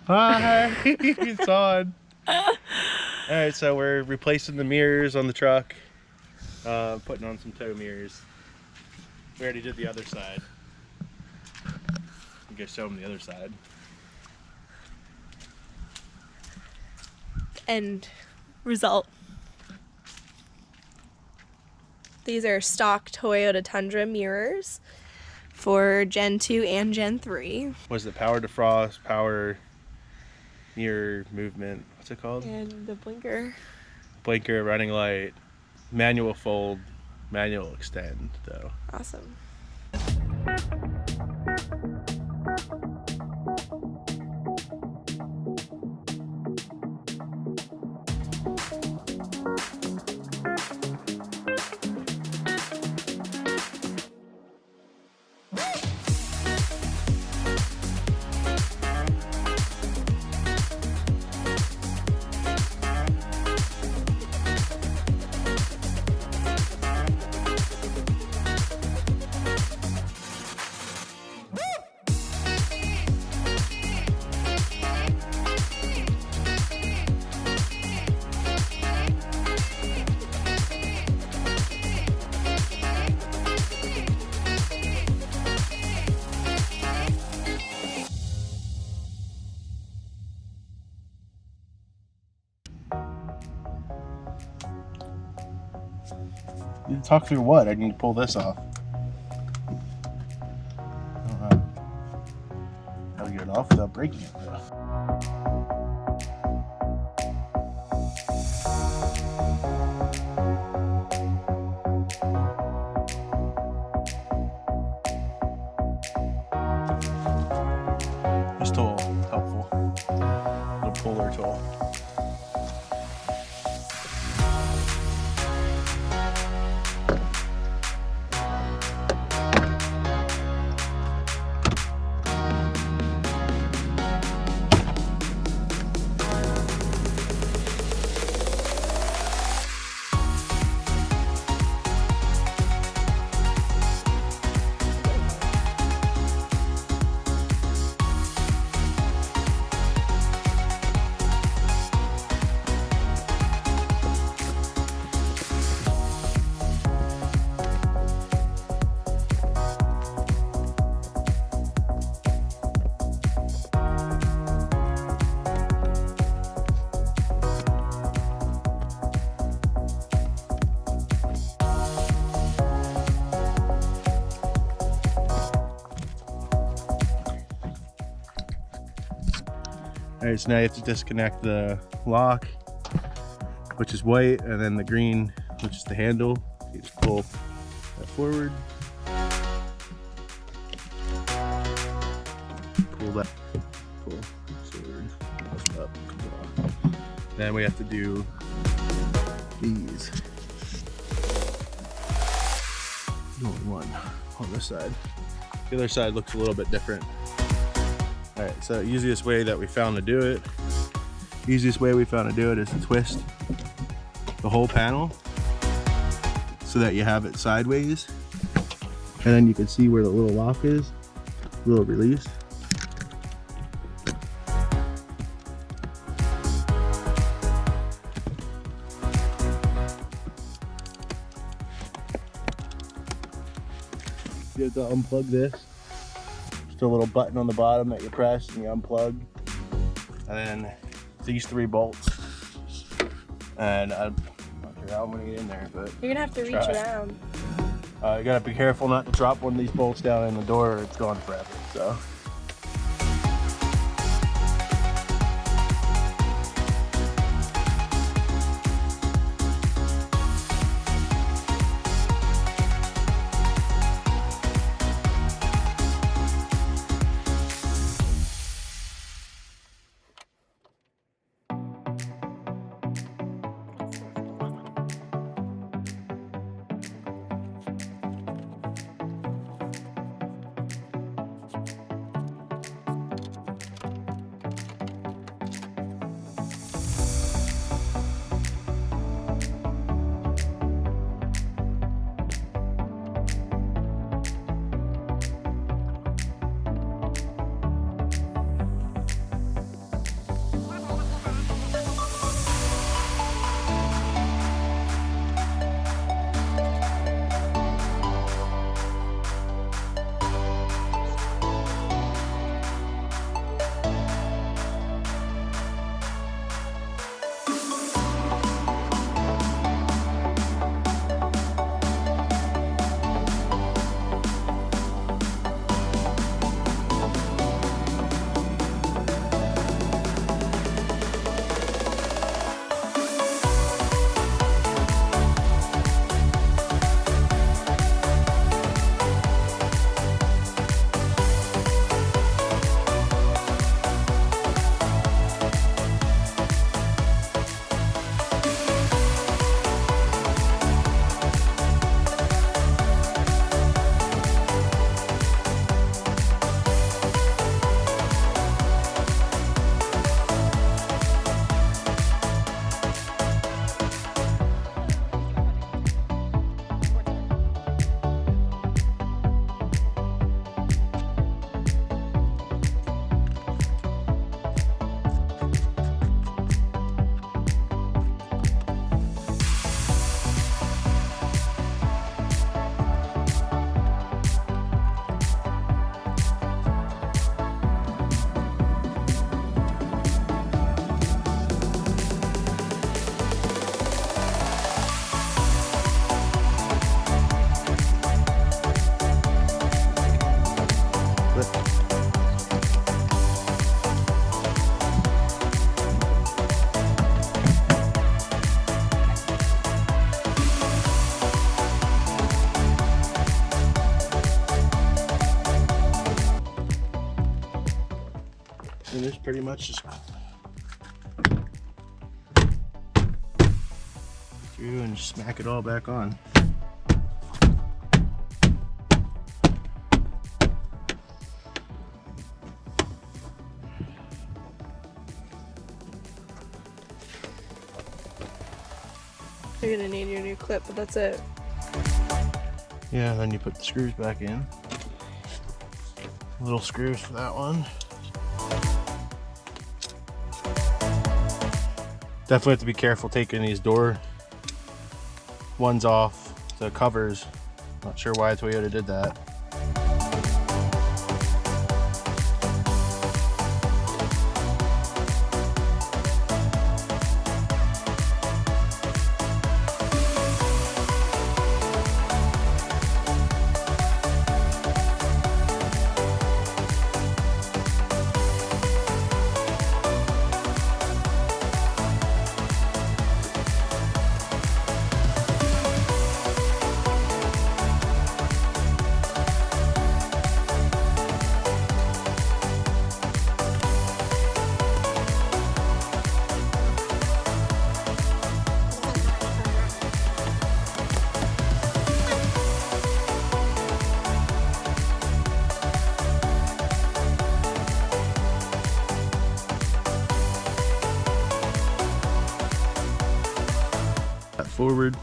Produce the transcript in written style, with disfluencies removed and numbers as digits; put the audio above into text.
Hi, it's on. All right, so we're replacing the mirrors on the truck, putting on some tow mirrors. We already did the other side. I'm gonna show them the other side. End result. These are stock Toyota Tundra mirrors for Gen 2 and Gen 3. Was it power defrost, power mirror movement? What's it called? And the blinker. Blinker, running light, manual fold, manual extend, though. Awesome. Talk through what? I need to pull this off. I don't know how to get it off without breaking it, though. This tool, helpful. Little puller tool. Alright, so now you have to disconnect the lock, which is white, and then the green, which is the handle. You just pull that forward. Pull that, pull forward, up, come on. Then we have to do these. Only one on this side. The other side looks a little bit different. All right, so easiest way that we found to do it, is to twist the whole panel so that you have it sideways, and then you can see where the little lock is, little release. You have to unplug this. A little button on the bottom that you press and you unplug, and then these 3 bolts, and I'm not sure how I'm gonna get in there, but You're gonna have to reach around. You gotta be careful not to drop one of these bolts down in the door, or it's gone forever. So pretty much just through and just smack it all back on. You're gonna need your new clip, but that's it. Yeah, then you put the screws back in. Little screws for that one. Definitely have to be careful taking these door ones off, the covers. Not sure why Toyota did that. Forward.